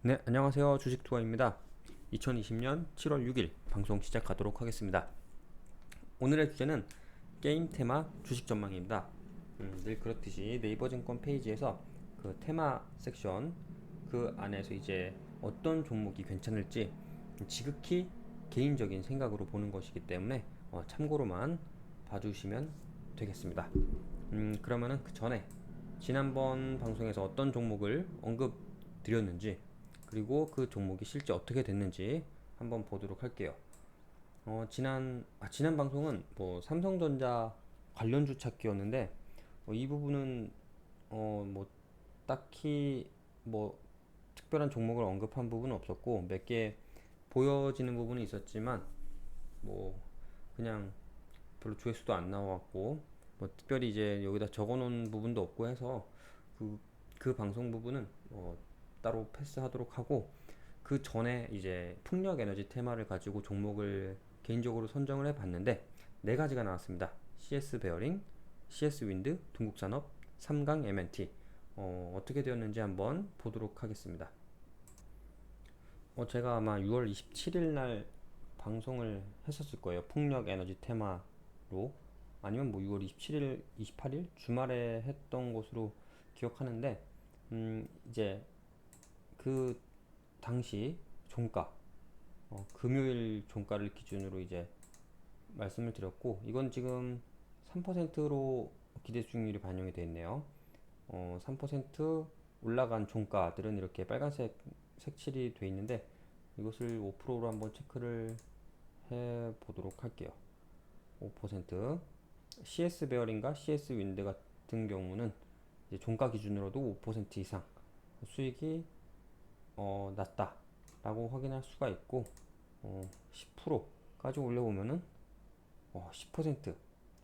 네, 안녕하세요. 주식투어입니다. 2020년 7월 6일 방송 시작하도록 하겠습니다. 오늘의 주제는 게임 테마 주식 전망입니다. 늘 그렇듯이 네이버 증권 페이지에서 그 테마 섹션 그 안에서 이제 어떤 종목이 괜찮을지 지극히 개인적인 생각으로 보는 것이기 때문에 참고로만 봐주시면 되겠습니다. 그러면은 그 전에 지난번 방송에서 어떤 종목을 언급 드렸는지 그리고 그 종목이 실제 어떻게 됐는지 한번 보도록 할게요. 지난 방송은 뭐 삼성전자 관련주 찾기였는데 이 부분은 뭐 딱히 뭐 특별한 종목을 언급한 부분은 없었고 몇 개 보여지는 부분이 있었지만 뭐 그냥 별로 조회수도 안 나왔고 뭐 특별히 이제 여기다 적어놓은 부분도 없고 해서 그 방송 부분은 따로 패스하도록 하고 그 전에 이제 풍력 에너지 테마를 가지고 종목을 개인적으로 선정을 해봤는데 네 가지가 나왔습니다. CS 베어링, CS 윈드, 동국산업, 삼강 M&T 어떻게 되었는지 한번 보도록 하겠습니다. 제가 아마 6월 27일 날 방송을 했었을 거예요. 풍력 에너지 테마로 아니면 뭐 6월 27일, 28일 주말에 했던 것으로 기억하는데 이제 그 당시 종가 금요일 종가를 기준으로 이제 말씀을 드렸고 이건 지금 3%로 기대 수익률이 반영이 되어 있네요. 3% 올라간 종가들은 이렇게 빨간색 색칠이 되어 있는데 이것을 5%로 한번 체크를 해 보도록 할게요. 5% CS 베어링과 CS 윈드 같은 경우는 이제 종가 기준으로도 5% 이상 수익이 낮다라고 확인할 수가 있고 10%까지 올려보면은 10%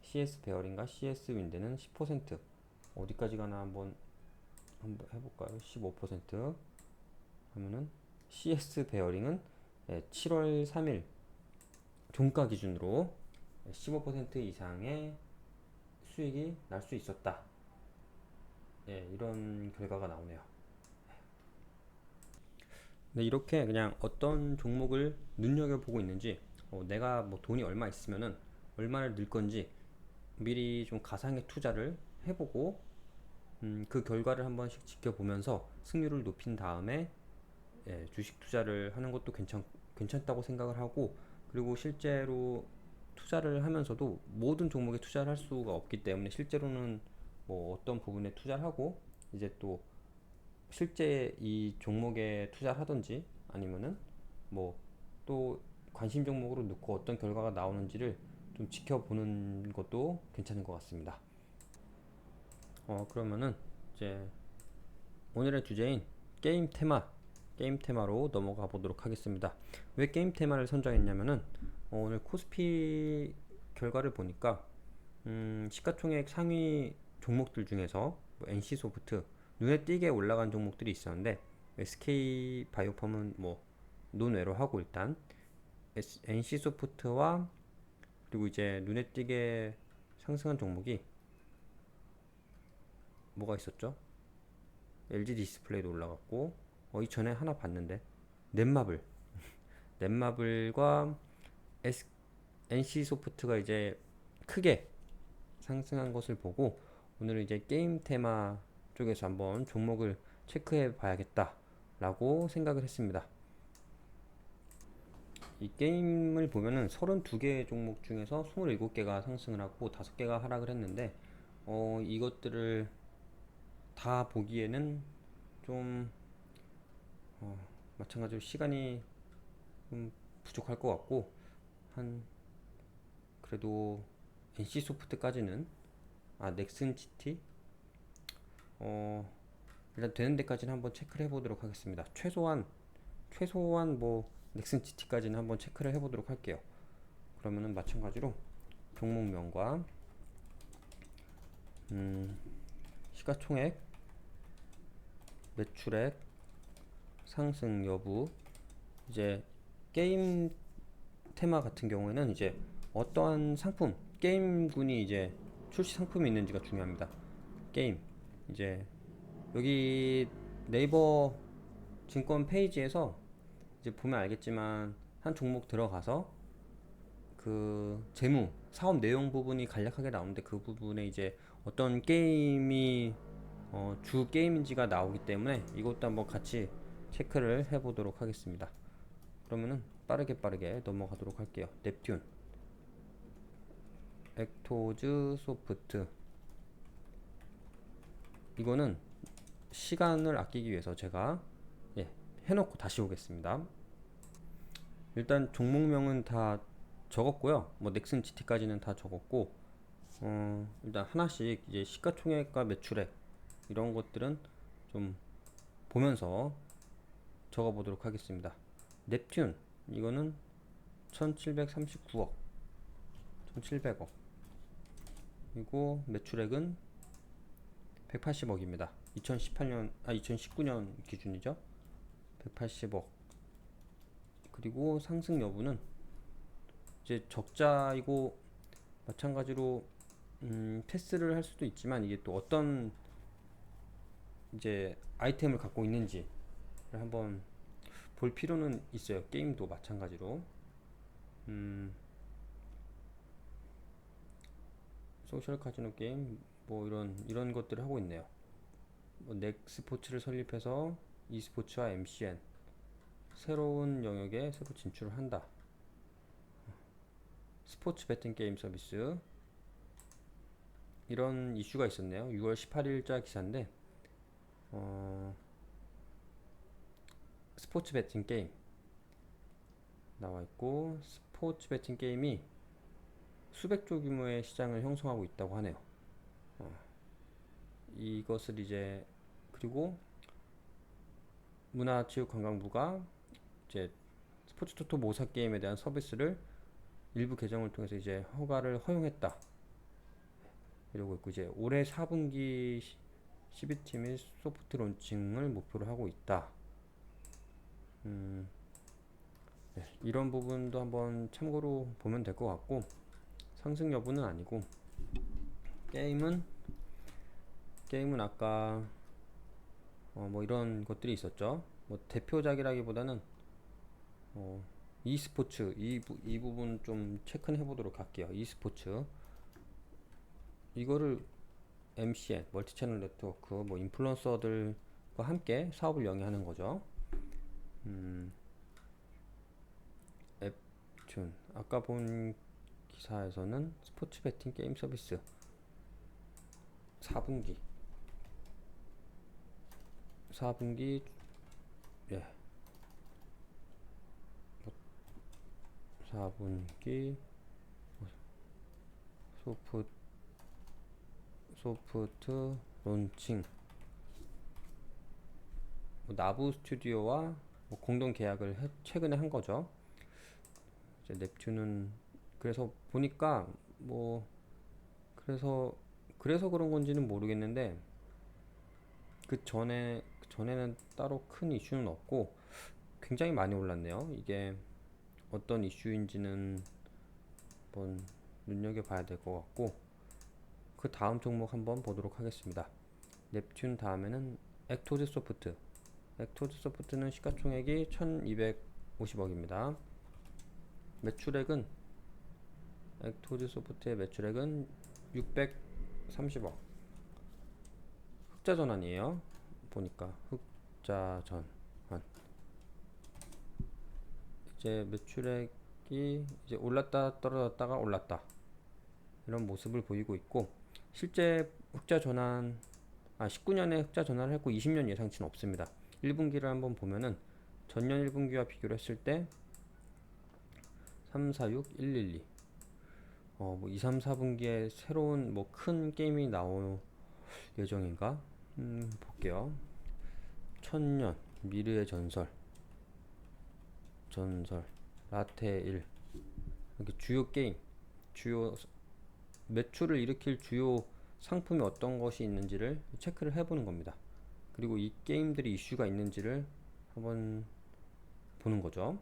CS 베어링과 CS 윈드는 10% 어디까지 가나 한번 해볼까요? 15% 하면은 CS 베어링은 7월 3일 종가 기준으로 15% 이상의 수익이 날 수 있었다. 이런 결과가 나오네요. 네, 이렇게 그냥 어떤 종목을 눈여겨보고 있는지 내가 뭐 돈이 얼마 있으면은 얼마를 넣을 건지 미리 좀 가상의 투자를 해보고 그 결과를 한 번씩 지켜보면서 승률을 높인 다음에 주식 투자를 하는 것도 괜찮다고 생각을 하고 그리고 실제로 투자를 하면서도 모든 종목에 투자를 할 수가 없기 때문에 실제로는 뭐 어떤 부분에 투자를 하고 이제 또 실제 이 종목에 투자를 하든지 아니면은 뭐 또 관심 종목으로 넣고 어떤 결과가 나오는지를 좀 지켜보는 것도 괜찮은 것 같습니다. 그러면은 이제 오늘의 주제인 게임 테마로 넘어가 보도록 하겠습니다. 왜 게임 테마를 선정했냐면은 오늘 코스피 결과를 보니까 시가총액 상위 종목들 중에서 뭐 NC소프트 눈에 띄게 올라간 종목들이 있었는데 SK 바이오펌은 뭐 논외로 하고 일단 NC소프트와 그리고 이제 눈에 띄게 상승한 종목이 뭐가 있었죠? LG 디스플레이도 올라갔고 이전에 하나 봤는데 넷마블 넷마블과 NC소프트가 이제 크게 상승한 것을 보고 오늘은 이제 게임 테마 쪽에서 한번 종목을 체크해 봐야겠다 라고 생각을 했습니다. 이 게임을 보면은 32개 종목 중에서 27개가 상승을 하고 5개가 하락을 했는데 이것들을 다 보기에는 좀 마찬가지로 시간이 좀 부족할 것 같고 한 그래도 NC소프트까지는 넥슨 GT 일단 되는 데까지는 한번 체크를 해보도록 하겠습니다. 최소한 뭐 넥슨 GT까지는 한번 체크를 해보도록 할게요. 그러면은 마찬가지로 종목명과 시가총액, 매출액, 상승 여부 이제 게임 테마 같은 경우에는 이제 어떠한 상품 게임군이 이제 출시 상품이 있는지가 중요합니다. 게임 이제 여기 네이버 증권 페이지에서 이제 보면 알겠지만 한 종목 들어가서 그 재무, 사업 내용 부분이 간략하게 나오는데 그 부분에 이제 어떤 게임이 주 게임인지가 나오기 때문에 이것도 한번 같이 체크를 해보도록 하겠습니다. 그러면은 빠르게 넘어가도록 할게요. 넵튠, 액토즈 소프트. 이거는 시간을 아끼기 위해서 제가 해놓고 다시 오겠습니다. 일단 종목명은 다 적었고요. 뭐 넥슨 GT까지는 다 적었고, 일단 하나씩 이제 시가총액과 매출액 이런 것들은 좀 보면서 적어보도록 하겠습니다. 넵튠 이거는 1739억, 1700억. 그리고 매출액은 180억입니다. 2019년 기준이죠. 180억. 그리고 상승 여부는 이제 적자이고 마찬가지로 패스를 할 수도 있지만 이게 또 어떤 이제 아이템을 갖고 있는지를 한번 볼 필요는 있어요. 게임도 마찬가지로 소셜 카지노 게임 뭐 이런 것들을 하고 있네요. 뭐 넥스포츠를 설립해서 e스포츠와 MCN 새로운 영역에 새로 진출을 한다. 스포츠 베팅 게임 서비스 이런 이슈가 있었네요. 6월 18일자 기사인데 스포츠 베팅 게임 나와 있고 스포츠 베팅 게임이 수백조 규모의 시장을 형성하고 있다고 하네요. 이것을 이제 그리고 문화체육관광부가 이제 스포츠 토토 모사 게임에 대한 서비스를 일부 계정을 통해서 이제 허용했다. 이러고 있고 이제 올해 4분기 12팀이 소프트 론칭을 목표로 하고 있다. 네, 이런 부분도 한번 참고로 보면 될 것 같고 상승 여부는 아니고 게임은 아까 뭐 이런 것들이 있었죠. 뭐 대표작이라기보다는 e스포츠 이 부분 좀 체크해 보도록 할게요. e스포츠 이거를 MCN 멀티 채널 네트워크 뭐 인플루언서들과 함께 사업을 영위하는 거죠. 앱튠 아까 본 기사에서는 스포츠 베팅 게임 서비스 4분기 예 4분기 소프트 론칭 뭐 나부 스튜디오와 뭐 공동 계약을 최근에 한 거죠. 이제 넵튠은 그래서 보니까 뭐 그래서 그런 건지는 모르겠는데 전에는 따로 큰 이슈는 없고 굉장히 많이 올랐네요. 이게 어떤 이슈인지는 한번 눈여겨봐야 될 것 같고 그 다음 종목 한번 보도록 하겠습니다. 넵튠 다음에는 액토즈 소프트. 액토즈 소프트는 시가총액이 1250억입니다. 매출액은 액토즈 소프트의 매출액은 630억. 흑자 전환이에요. 보니까 흑자 전환. 이제 매출액이 이제 올랐다 떨어졌다가 올랐다 이런 모습을 보이고 있고 실제 흑자 전환 19년에 흑자 전환을 했고 20년 예상치는 없습니다. 1분기를 한번 보면은 전년 1분기와 비교를 했을 때 3, 4, 6, 1, 1, 2 뭐 2, 3, 4분기에 새로운 뭐 큰 게임이 나올 예정인가? 볼게요. 천년, 미르의 전설, 라테 1 이렇게 주요 게임, 주요 매출을 일으킬 주요 상품이 어떤 것이 있는지를 체크를 해보는 겁니다. 그리고 이 게임들이 이슈가 있는지를 한번 보는 거죠.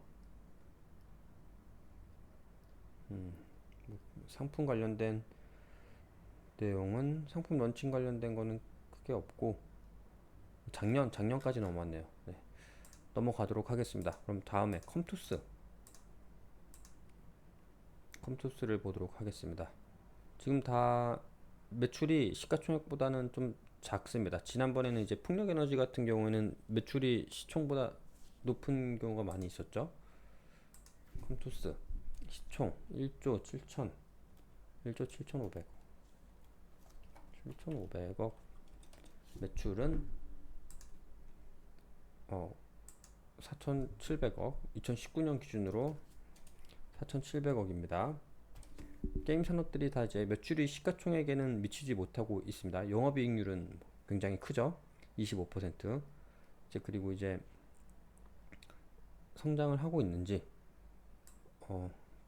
상품 관련된 내용은 상품 런칭 관련된 거는 크게 없고 작년까지 넘어왔네요. 네. 넘어가도록 하겠습니다. 그럼 다음에 컴투스를 보도록 하겠습니다. 지금 다 매출이 시가총액보다는 좀 작습니다. 지난번에는 이제 풍력에너지 같은 경우에는 매출이 시총보다 높은 경우가 많이 있었죠. 컴투스 시총 1조 7천 1조 7,500 7,500억, 매출은 4,700억, 2019년 기준으로 4,700억입니다. 게임 산업들이 다 이제 매출이 시가총액에는 미치지 못하고 있습니다. 영업이익률은 굉장히 크죠. 25%. 이제 그리고 이제 성장을 하고 있는지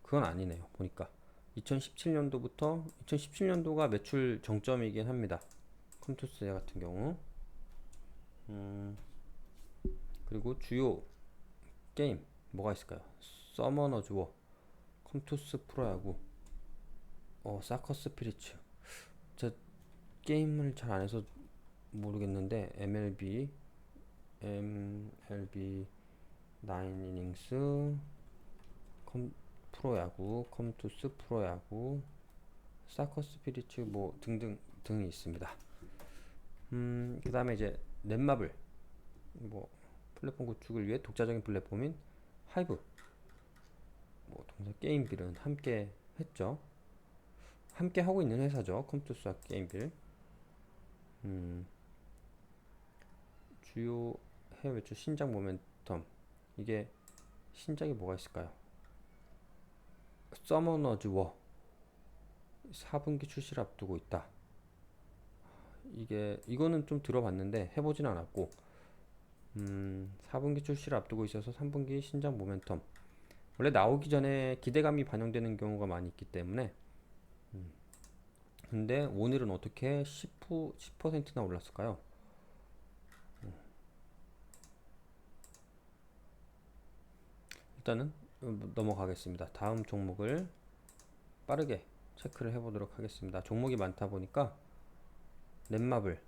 그건 아니네요. 보니까 2017년도가 매출 정점이긴 합니다. 컴투스 같은 경우. 그리고 주요 게임 뭐가 있을까요? 서머너즈 워, 컴투스 프로야구, 사커 스피리츠. 제 게임을 잘 안 해서 모르겠는데 MLB 9이닝스, 프로야구, 컴투스 프로야구, 사커 스피리츠 뭐 등등 등이 있습니다. 그 다음에 이제 넷마블, 뭐 플랫폼 구축을 위해 독자적인 플랫폼인 하이브, 뭐 동사 게임빌은 함께 했죠. 함께 하고 있는 회사죠. 컴투스와 게임빌. 주요 해외 매출 신작 모멘텀, 이게 신작이 뭐가 있을까요? 서머너즈 워 4분기 출시를 앞두고 있다. 이거는 좀 들어봤는데 해보진 않았고, 4분기 출시를 앞두고 있어서 3분기 신작 모멘텀, 원래 나오기 전에 기대감이 반영되는 경우가 많이 있기 때문에. 근데 오늘은 어떻게 10%나 올랐을까요? 일단은 넘어가겠습니다. 다음 종목을 빠르게 체크를 해보도록 하겠습니다. 종목이 많다 보니까 넷마블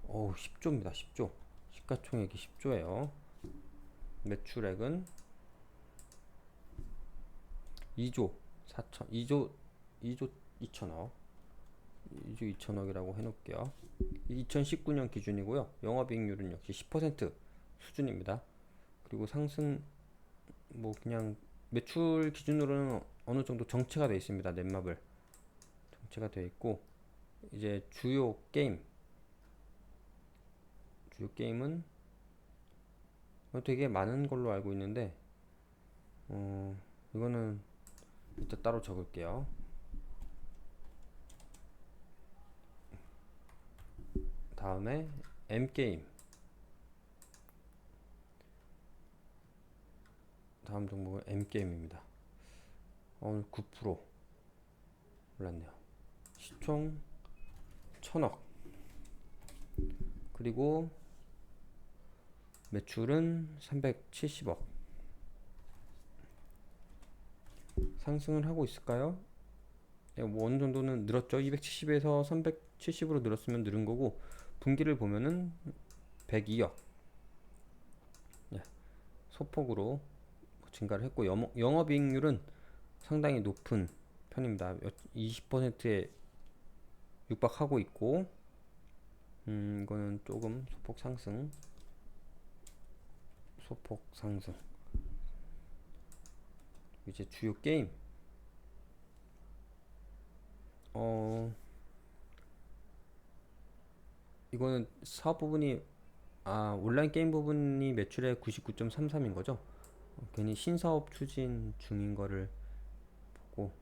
10조입니다. 10조. 시가총액이 10조예요. 매출액은 2조 2조 2천억이라고 해놓을게요. 2019년 기준이고요. 영업이익률은 역시 10% 수준입니다. 그리고 상승, 뭐 그냥 매출 기준으로는 어느 정도 정체가 되어 있습니다. 넷마블 정체가 되어 있고, 이제 주요 게임은 되게 많은 걸로 알고 있는데, 이거는 이따 따로 적을게요. 다음에 M게임, 다음 종목은 M게임입니다. 오늘 9% 올랐네요. 시총 1,000억, 그리고 매출은 370억. 상승을 하고 있을까요? 뭐 어느 정도는 늘었죠. 270에서 370으로 늘었으면 늘은 거고, 분기를 보면은 102억 소폭으로 증가를 했고, 영업이익률은 상당히 높은 편입니다. 20%에 육박하고 있고, 이거는 조금 소폭 상승. 이제 주요 게임, 이거는 사업 부분이, 온라인 게임 부분이 매출의 99.33인 거죠. 괜히 신사업 추진 중인 거를 보고,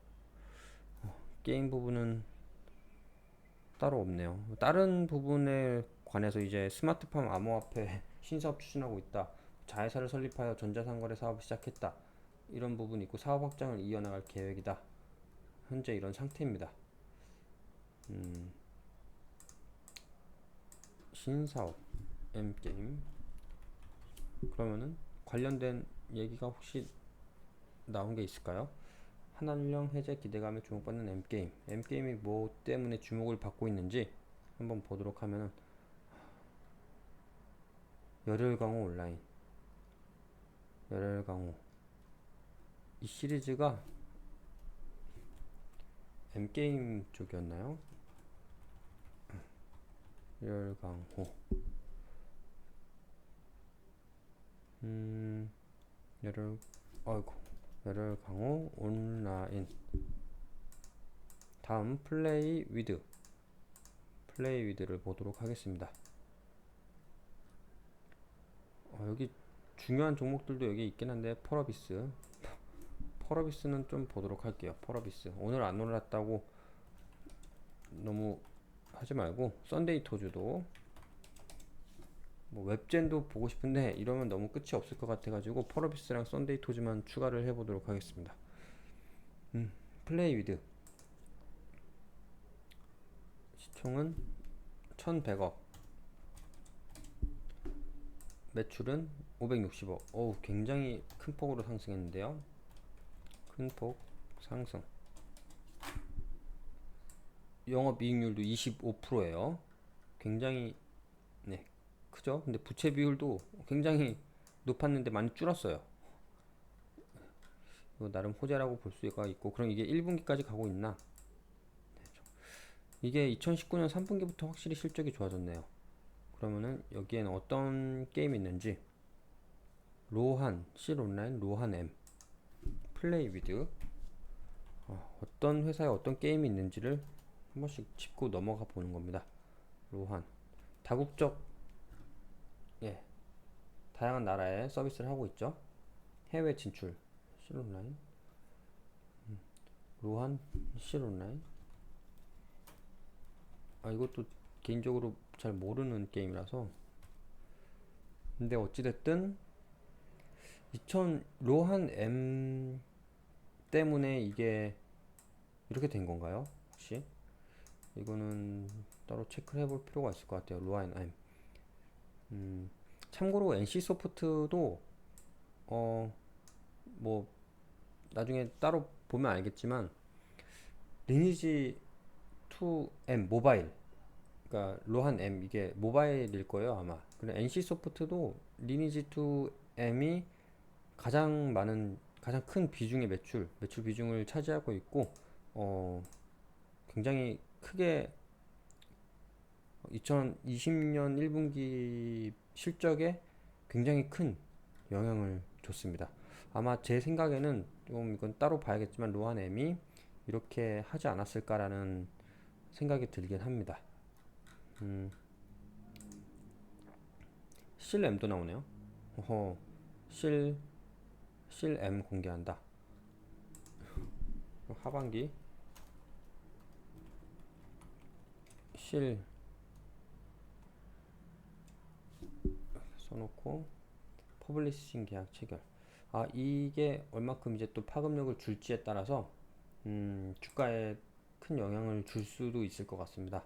게임 부분은 따로 없네요. 다른 부분에 관해서 이제 스마트팜 암호화폐 신사업 추진하고 있다, 자회사를 설립하여 전자상거래 사업을 시작했다, 이런 부분이 있고, 사업 확장을 이어나갈 계획이다. 현재 이런 상태입니다. 신사업 M게임, 그러면은 관련된 얘기가 혹시 나온 게 있을까요? 한한령 해제 기대감에 주목받는 M게임이 뭐 때문에 주목을 받고 있는지 한번 보도록 하면은, 열혈강호 온라인, 열혈강호. 이 시리즈가 M게임 쪽이었나요? 열혈강호. 음, 열혈, 아이고, 열혈강호 온라인. 다음 플레이 위드. 플레이 위드를 보도록 하겠습니다. 여기 중요한 종목들도 여기 있긴 한데 펄어비스. 펄어비스는 좀 보도록 할게요. 펄어비스 오늘 안 올랐다고 너무 하지 말고, 썬데이 토즈도 뭐 웹젠도 보고 싶은데 이러면 너무 끝이 없을 것 같아 가지고 펄어비스랑 썬데이 토즈만 추가를 해 보도록 하겠습니다. 플레이 위드 시총은 1100억, 매출은 560억. 어우, 굉장히 큰 폭으로 상승했는데요. 큰 폭 상승. 영업이익률도 25%예요. 굉장히 네, 크죠. 근데 부채 비율도 굉장히 높았는데 많이 줄었어요. 이거 나름 호재라고 볼 수가 있고, 그럼 이게 1분기까지 가고 있나? 이게 2019년 3분기부터 확실히 실적이 좋아졌네요. 그러면은 여기에는 어떤 게임이 있는지, 로한, 실온라인, 로한 M, 플레이 위드, 어떤 회사에 어떤 게임이 있는지를 한 번씩 짚고 넘어가 보는 겁니다. 로한, 다국적, 예, 다양한 나라에 서비스를 하고 있죠. 해외 진출, 실온라인, 로한, 실온라인. 이것도 개인적으로 잘 모르는 게임이라서. 근데 어찌됐든 로한 M 때문에 이게 이렇게 된 건가요? 혹시 이거는 따로 체크를 해볼 필요가 있을 것 같아요. 로한 M. 참고로 NC 소프트도 뭐 나중에 따로 보면 알겠지만, 리니지 2M 모바일, 그러니까 로한 M 이게 모바일일 거예요 아마. 그리고 NC 소프트도 리니지 2M이 가장 큰 비중의 매출 비중을 차지하고 있고, 굉장히 크게 2020년 1분기 실적에 굉장히 큰 영향을 줬습니다. 아마 제 생각에는 좀 이건 따로 봐야겠지만 로한 M이 이렇게 하지 않았을까라는 생각이 들긴 합니다. 실 M도 나오네요. 어허, 실 M 공개한다. 하반기 실 써놓고 퍼블리싱 계약 체결. 이게 얼마큼 이제 또 파급력을 줄지에 따라서 주가에 큰 영향을 줄 수도 있을 것 같습니다.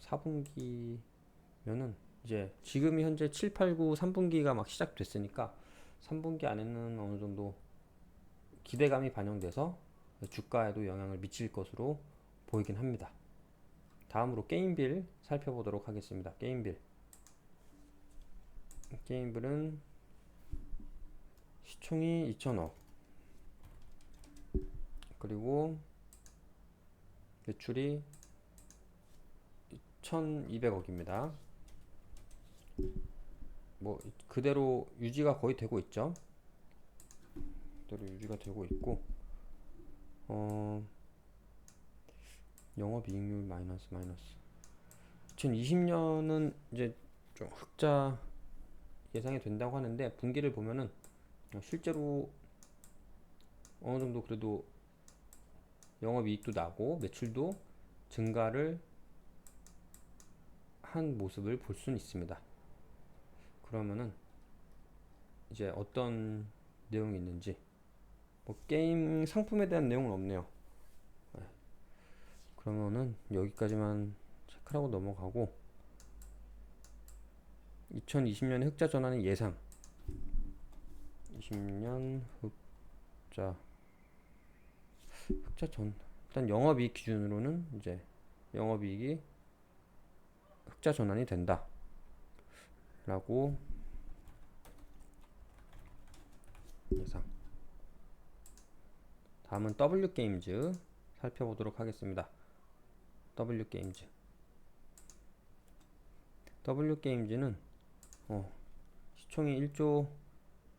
4분기면은 이제 지금이 현재 7, 8, 9, 3분기가 막 시작됐으니까 3분기 안에는 어느 정도 기대감이 반영돼서 주가에도 영향을 미칠 것으로 보이긴 합니다. 다음으로 게임빌 살펴보도록 하겠습니다. 게임빌은 시총이 2천억, 그리고 매출이 1200억입니다. 뭐 그대로 유지가 거의 되고 있죠. 그대로 유지가 되고 있고, 영업이익률 마이너스. 2020년은 이제 좀 흑자 예상이 된다고 하는데, 분기를 보면은 실제로 어느 정도 그래도 영업이익도 나고 매출도 증가를 한 모습을 볼 수는 있습니다. 그러면은 이제 어떤 내용이 있는지, 뭐 게임 상품에 대한 내용은 없네요. 그러면은 여기까지만 체크하고 넘어가고, 2020년에 흑자 전환의 예상. 20년 흑자 전 일단 영업이익 기준으로는 이제 영업이익이 흑자 전환이 된다. 라고 예상. 다음은 W게임즈 살펴보도록 하겠습니다. W게임즈. W게임즈는 시총이 1조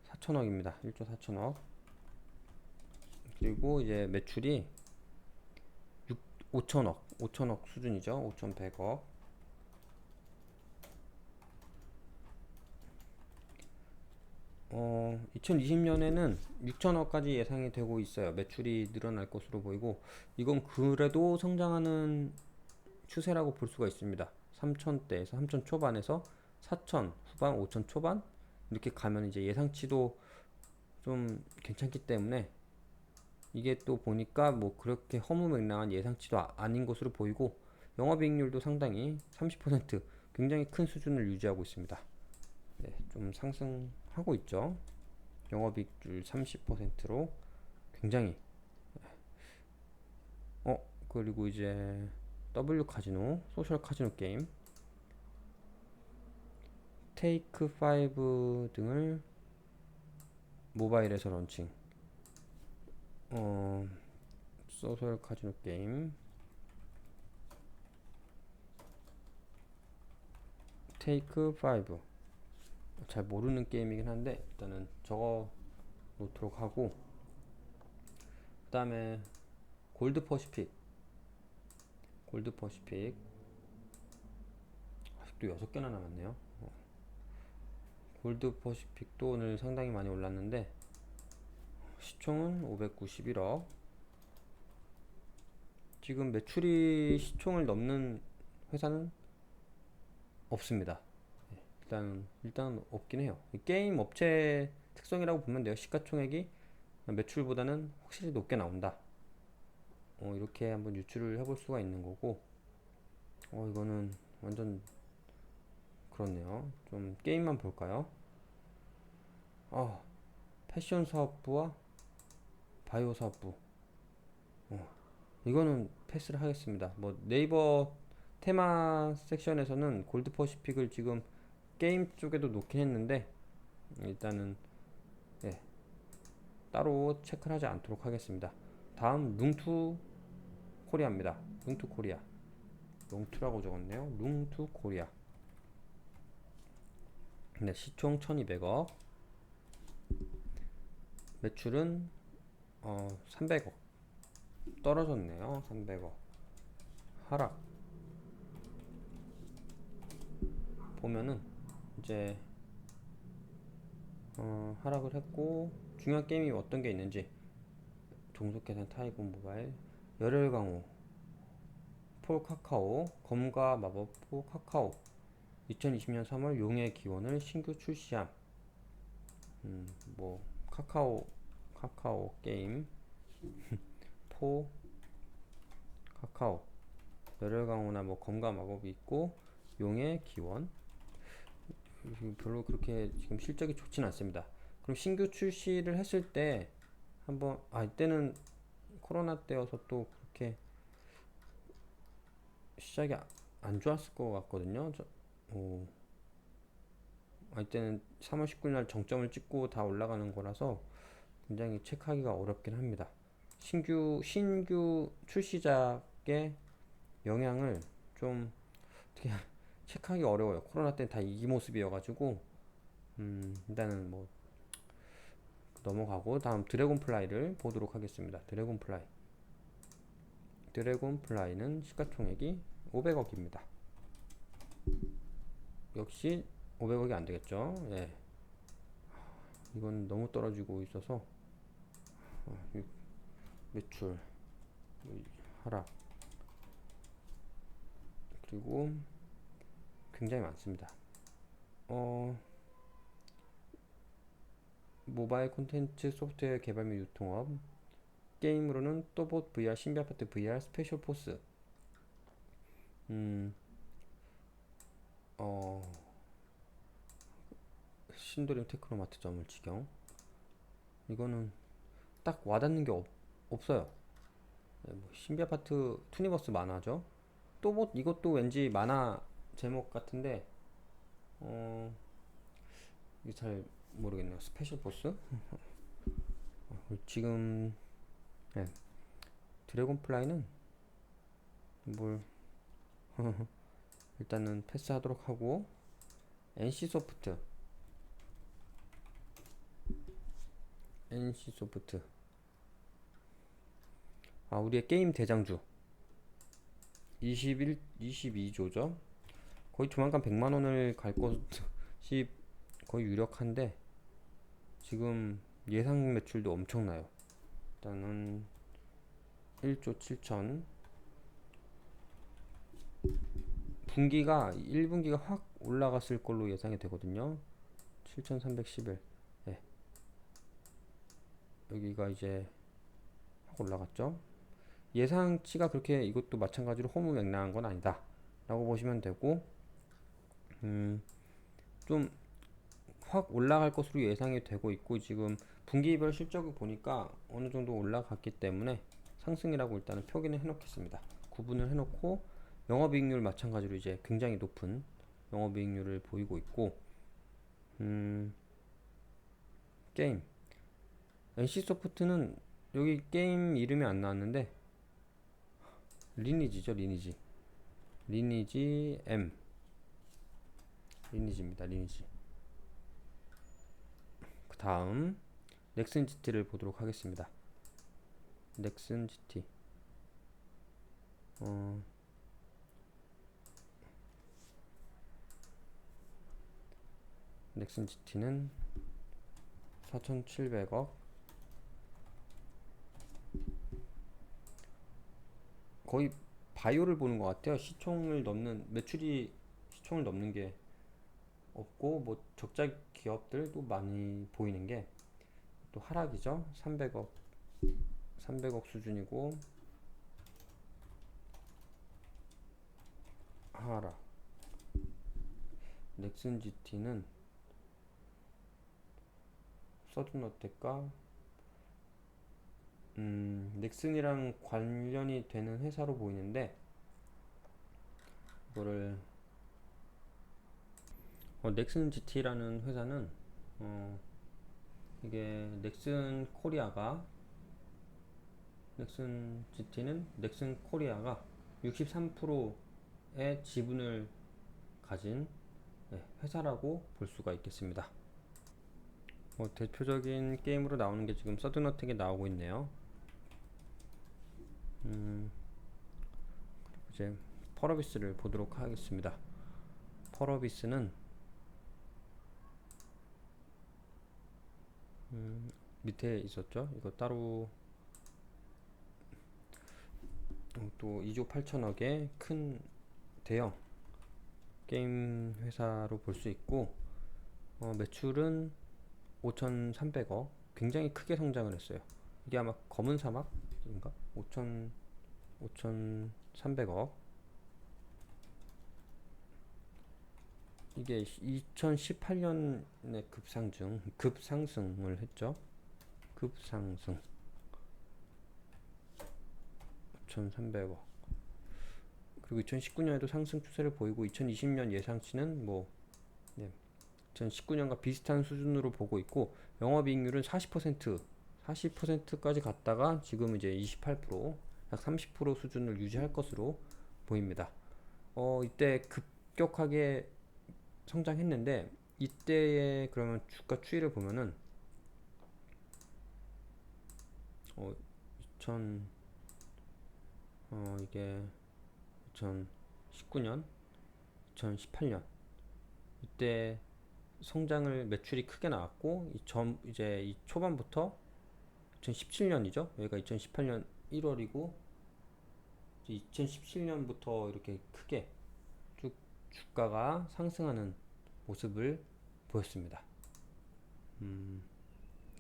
4천억입니다. 1조 4천억. 그리고 이제 매출이 5천억 수준이죠. 5,100억. 2020년에는 6천억까지 예상이 되고 있어요. 매출이 늘어날 것으로 보이고, 이건 그래도 성장하는 추세라고 볼 수가 있습니다. 3천대에서 3천 초반에서 4천 후반, 5천 초반 이렇게 가면 이제 예상치도 좀 괜찮기 때문에, 이게 또 보니까 뭐 그렇게 허무맹랑한 예상치도 아닌 것으로 보이고, 영업이익률도 상당히 30% 굉장히 큰 수준을 유지하고 있습니다. 네, 좀 상승하고 있죠. 영업이익률 30%로 굉장히. 그리고 이제 W 카지노, 소셜 카지노 게임, 테이크 5 등을 모바일에서 런칭. 소셜 카지노 게임, 테이크 5. 잘 모르는 게임이긴 한데 일단은 적어 놓도록 하고, 그 다음에 골드 퍼시픽. 아직도 6개나 남았네요. 골드 퍼시픽도 오늘 상당히 많이 올랐는데 시총은 591억. 지금 매출이 시총을 넘는 회사는 없습니다. 일단 없긴 해요. 게임 업체 특성이라고 보면 돼요. 시가총액이 매출보다는 확실히 높게 나온다. 이렇게 한번 유추를 해볼 수가 있는 거고, 이거는 완전 그렇네요. 좀 게임만 볼까요? 패션 사업부와 바이오 사업부. 이거는 패스를 하겠습니다. 뭐 네이버 테마 섹션에서는 골드 퍼시픽을 지금 게임 쪽에도 놓긴 했는데, 일단은 예, 따로 체크를 하지 않도록 하겠습니다. 다음 룽투 코리아입니다. 룽투 코리아. 룽투라고 적었네요. 룽투 코리아. 네, 시총 1200억. 매출은 300억. 떨어졌네요. 300억. 하락. 보면은 이제 하락을 했고, 중요한 게임이 어떤 게 있는지, 종속계산 타이거 모바일, 열혈 강호, 폴 카카오, 검과 마법 포 카카오, 2020년 3월 용의 기원을 신규 출시함. 뭐 카카오 게임, 포 카카오, 열혈 강호나 뭐 검과 마법이 있고, 용의 기원. 별로 그렇게 지금 실적이 좋진 않습니다. 그럼 신규 출시를 했을 때 한번, 이때는 코로나 때여서 또 그렇게 시작이 안 좋았을 것 같거든요. 이때는 3월 19일 날 정점을 찍고 다 올라가는 거라서 굉장히 체크하기가 어렵긴 합니다. 신규 출시작의 영향을 좀 어떻게 체크하기 어려워요. 코로나 때는 다 이 모습이어가지고. 일단은 뭐 넘어가고, 다음 드래곤플라이를 보도록 하겠습니다. 드래곤플라이는 시가총액이 500억입니다. 역시 500억이 안 되겠죠. 예. 이건 너무 떨어지고 있어서 매출 하락, 그리고 굉장히 많습니다. 모바일 콘텐츠 소프트웨어 개발 및 유통업, 게임으로는 또봇 VR, 신비아파트 VR, 스페셜 포스, 신도림 테크노마트 점을지경. 이거는 딱 와닿는 게 없어요. 뭐 신비아파트 투니버스 만화죠. 또봇 이것도 왠지 만화 제목 같은데, 이게 잘 모르겠네요. 스페셜 보스? 지금 네. 드래곤플라이는 뭘 일단은 패스하도록 하고, NC소프트 NC소프트 우리의 게임 대장주 22조죠. 거의 조만간 100만원을 갈 것이 거의 유력한데, 지금 예상 매출도 엄청나요. 일단은 1조 7천, 분기가 1분기가 확 올라갔을 걸로 예상이 되거든요. 7311. 네. 여기가 이제 확 올라갔죠. 예상치가 그렇게 이것도 마찬가지로 허무맹랑한 건 아니다 라고 보시면 되고, 좀 확 올라갈 것으로 예상이 되고 있고, 지금 분기별 실적을 보니까 어느 정도 올라갔기 때문에 상승이라고 일단은 표기는 해놓겠습니다. 구분을 해놓고, 영업이익률 마찬가지로 이제 굉장히 높은 영업이익률을 보이고 있고, 게임 NC소프트는 여기 게임 이름이 안 나왔는데, 리니지죠. 리니지 M, 리니지입니다. 리니지. 그 다음 넥슨 GT를 보도록 하겠습니다. 넥슨 GT 넥슨 GT는 4,700억, 거의 바이오를 보는 것 같아요. 시총을 넘는, 매출이 시총을 넘는 게 없고, 뭐 적자 기업들도 많이 보이는 게 또 하락이죠. 300억 수준이고 하락. 넥슨 GT는 서든어택과 넥슨이랑 관련이 되는 회사로 보이는데, 이거를 넥슨 GT라는 회사는 이게 넥슨 GT는 넥슨 코리아가 63%의 지분을 가진 회사라고 볼 수가 있겠습니다. 대표적인 게임으로 나오는 게 지금 서든어택에 나오고 있네요. 이제 펄어비스를 보도록 하겠습니다. 펄어비스는 밑에 있었죠. 이거 따로 또 2조 8천억의 큰 대형 게임 회사로 볼 수 있고, 매출은 5,300억, 굉장히 크게 성장을 했어요. 이게 아마 검은 사막인가? 5,300억. 이게 2018년에 급상승을 했죠. 급상승 5,300억. 그리고 2019년에도 상승 추세를 보이고, 2020년 예상치는 2019년과 비슷한 수준으로 보고 있고, 영업이익률은 40%까지 갔다가 지금 이제 28%, 약 30% 수준을 유지할 것으로 보입니다. 이때 급격하게 성장했는데, 이때의 그러면 주가 추이를 보면은 이게 2019년, 2018년 이때 성장을, 매출이 크게 나왔고, 이제 이 초반부터 2017년이죠. 여기가 2018년 1월이고 2017년부터 이렇게 크게 쭉 주가가 상승하는 모습을 보였습니다.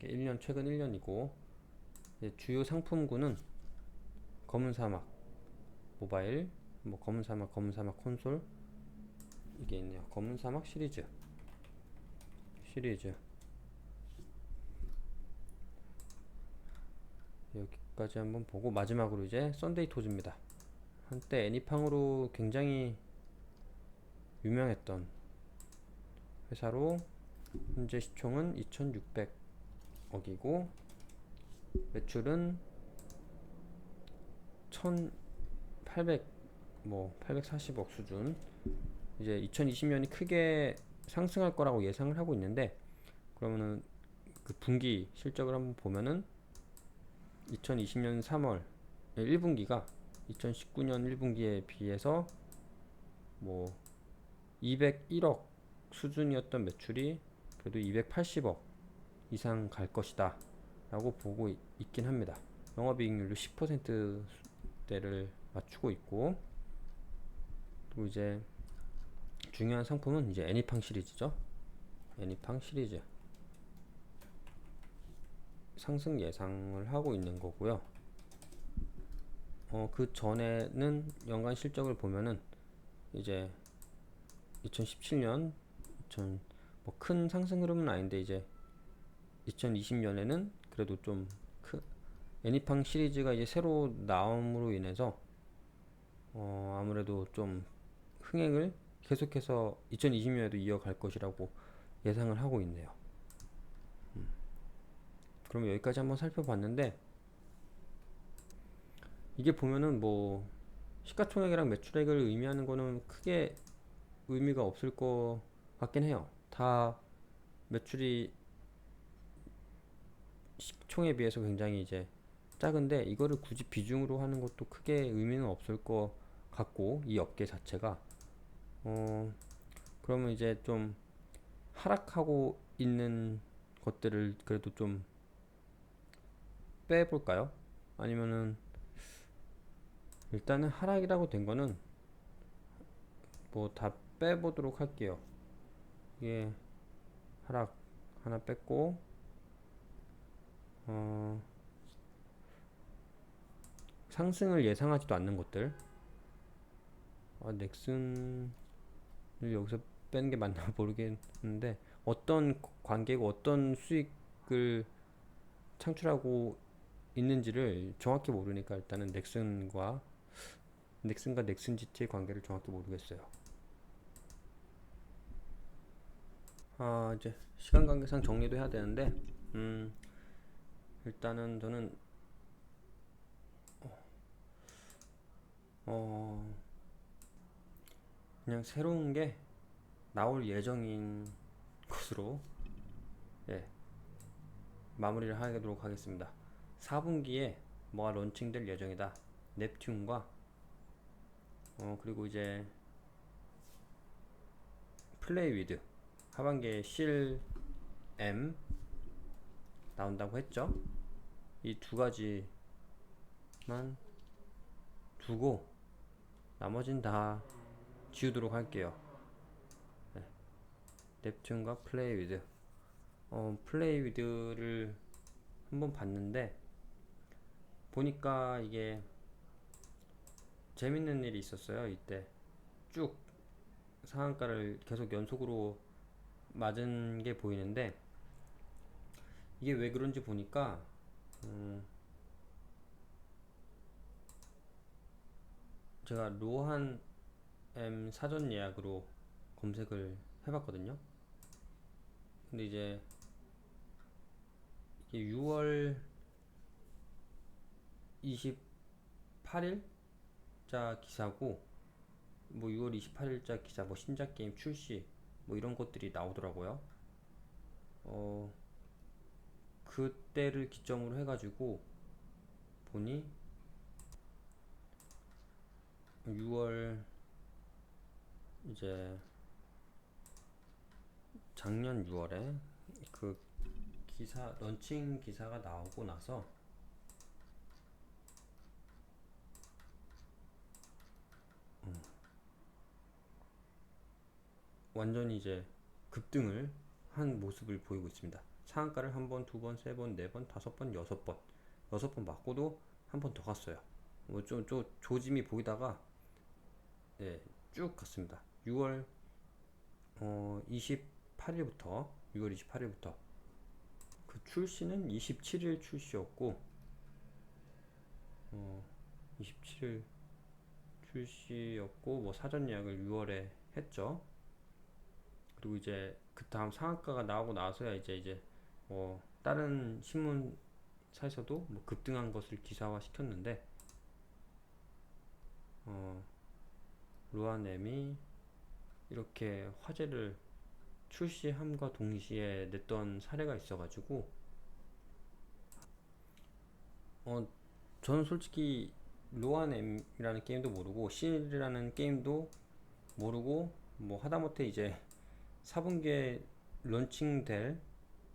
1년, 최근 1년이고, 주요 상품군은 검은 사막 모바일, 검은 사막 콘솔, 이게 있네요. 검은 사막 시리즈 여기까지 한번 보고, 마지막으로 이제 썬데이 토즈입니다. 한때 애니팡으로 굉장히 유명했던 회사로 현재 시총은 2,600억이고 매출은 1,800 840억 수준. 이제 2020년이 크게 상승할 거라고 예상을 하고 있는데, 그러면은 그 분기 실적을 한번 보면은 2020년 3월 1분기가 2019년 1분기에 비해서 뭐 201억 수준이었던 매출이 그래도 280억 이상 갈 것이다 라고 보고 있긴 합니다. 영업이익률도 10%대를 맞추고 있고, 그리고 이제 중요한 상품은 이제 애니팡 시리즈죠. 애니팡 시리즈 상승 예상을 하고 있는 거고요. 그 전에는 연간 실적을 보면은 이제 2017년 큰 상승 흐름은 아닌데, 이제 2020년에는 그래도 좀 애니팡 시리즈가 이제 새로 나옴으로 인해서 아무래도 좀 흥행을 계속해서 2020년에도 이어갈 것이라고 예상을 하고 있네요. 그럼 여기까지 한번 살펴봤는데, 이게 보면은 뭐 시가총액이랑 매출액을 의미하는 거는 크게 의미가 없을 것 같긴 해요. 다 매출이 시총에 비해서 굉장히 이제 작은데, 이거를 굳이 비중으로 하는 것도 크게 의미는 없을 것 같고, 이 업계 자체가 그러면 이제 좀 하락하고 있는 것들을 그래도 좀 빼볼까요? 아니면은 일단은 하락이라고 된 거는 뭐 다 빼보도록 할게요. 이게 하락 하나 뺐고, 상승을 예상하지도 않는 것들, 넥슨을 여기서 빼는 게 맞나 모르겠는데, 어떤 관계고 어떤 수익을 창출하고 있는지를 정확히 모르니까 일단은 넥슨과 넥슨GT의 관계를 정확히 모르겠어요. 이제 시간 관계상 정리도 해야 되는데, 일단은 저는 그냥 새로운 게 나올 예정인 것으로, 예, 마무리를 하도록 하겠습니다. 4분기에 뭐가 론칭될 예정이다. 넵튠과 그리고 이제 플레이 위드 하반기에 실 M 나온다고 했죠. 이 두 가지만 두고 나머진 다 지우도록 할게요. 네. 넵튠과 플레이 위드. 플레이 위드를 한번 봤는데, 보니까 이게 재밌는 일이 있었어요. 이때 쭉 상한가를 계속 연속으로 맞은 게 보이는데, 이게 왜 그런지 보니까 제가 로한 M 사전 예약으로 검색을 해봤거든요. 근데 이제 이게 6월 28일자 기사고, 뭐 6월 28일자 기사, 뭐 신작 게임 출시, 뭐 이런 것들이 나오더라고요. 그때를 기점으로 해가지고 보니 6월 이제 작년 6월에 그 기사 런칭 기사가 나오고 나서 완전히 이제 급등을 한 모습을 보이고 있습니다. 상한가를 한 번, 두 번, 세 번, 네 번, 다섯 번, 여섯 번 맞고도 한 번 더 갔어요. 뭐 좀 조짐이 보이다가, 네, 쭉 갔습니다. 6월 28일부터 그 출시는 27일 출시였고, 27일 출시였고, 뭐 사전 예약을 6월에 했죠. 그리고 이제 그 다음 상한가가 나오고 나서야 이제 뭐 다른 신문사에서도 뭐 급등한 것을 기사화 시켰는데, 어, 루아넴이 이렇게 화제를 출시함과 동시에 냈던 사례가 있어가지고, 어, 저는 솔직히 로아넴이라는 게임도 모르고 C라는 게임도 모르고 뭐 하다못해 이제 4분기에 런칭될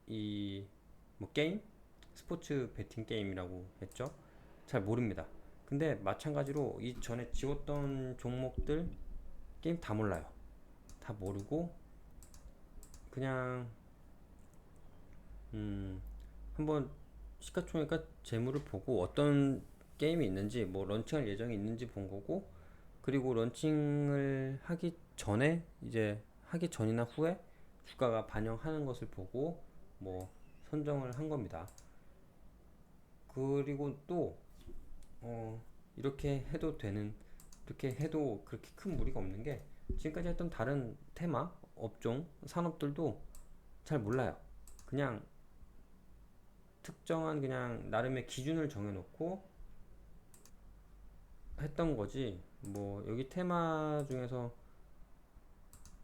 이 뭐 게임? 스포츠 베팅 게임이라고 했죠. 잘 모릅니다. 근데 마찬가지로 이 전에 지웠던 종목들 게임 다 몰라요. 다 모르고 그냥 한번 시가총액과 재물을 보고 어떤 게임이 있는지, 뭐 런칭할 예정이 있는지 본 거고, 그리고 런칭을 하기 전에 이제 하기 전이나 후에 주가가 반영하는 것을 보고 뭐 선정을 한 겁니다. 그리고 또 이렇게 해도 되는, 이렇게 해도 그렇게 큰 무리가 없는 게, 지금까지 했던 다른 테마 업종 산업들도 잘 몰라요. 그냥 특정한 그냥 나름의 기준을 정해놓고 했던 거지. 뭐 여기 테마 중에서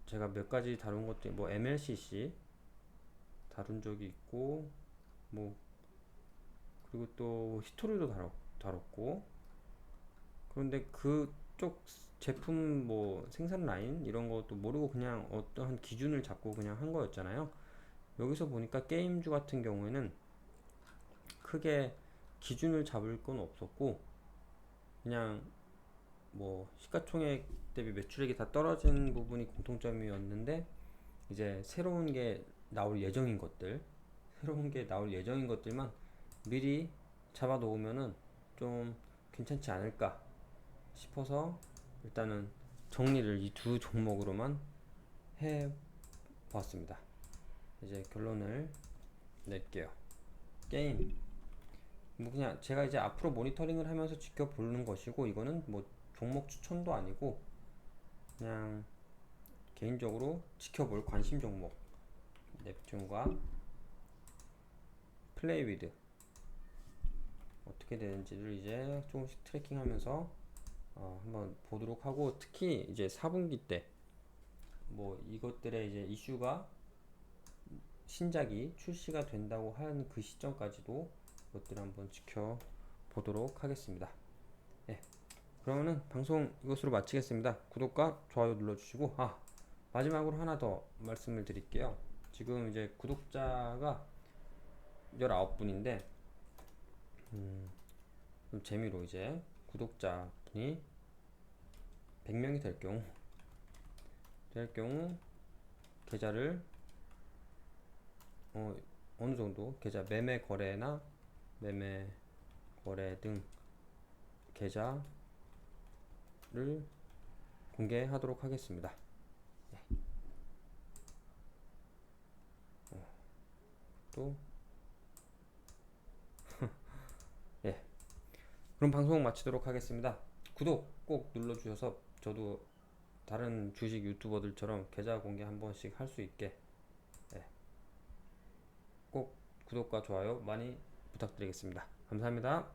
제가 몇 가지 다룬 것도 뭐 MLCC 다룬 적이 있고, 뭐 그리고 또 히스토리도 다뤘고, 그런데 그쪽 제품 뭐 생산 라인 이런 것도 모르고 그냥 어떠한 기준을 잡고 그냥 한 거였잖아요. 여기서 보니까 게임주 같은 경우에는 크게 기준을 잡을 건 없었고, 그냥 뭐 시가총액 대비 매출액이 다 떨어진 부분이 공통점이었는데, 이제 새로운 게 나올 예정인 것들만 미리 잡아 놓으면은 좀 괜찮지 않을까 싶어서 일단은 정리를 이 두 종목으로만 해 보았습니다. 이제 결론을 낼게요. 게임 뭐 그냥 제가 이제 앞으로 모니터링을 하면서 지켜보는 것이고, 이거는 뭐 종목 추천도 아니고 그냥 개인적으로 지켜볼 관심 종목, 넵튠과 플레이위드 어떻게 되는지를 이제 조금씩 트래킹하면서 한번 보도록 하고, 특히 이제 4분기 때 뭐 이것들의 이제 이슈가 신작이 출시가 된다고 하는 그 시점까지도 이것들을 한번 지켜보도록 하겠습니다. 네, 그러면은 방송 이것으로 마치겠습니다. 구독과 좋아요 눌러주시고, 마지막으로 하나 더 말씀을 드릴게요. 지금 이제 구독자가 19분인데, 좀 재미로 이제 구독자분이 100명이 될 경우 계좌를 어느 정도 계좌 매매 거래 등 계좌를 공개하도록 하겠습니다. 네. 또 예. 그럼 방송 마치도록 하겠습니다. 구독 꼭 눌러주셔서 저도 다른 주식 유튜버들처럼 계좌 공개 한 번씩 할 수 있게, 예, 꼭 구독과 좋아요 많이 부탁드리겠습니다. 감사합니다.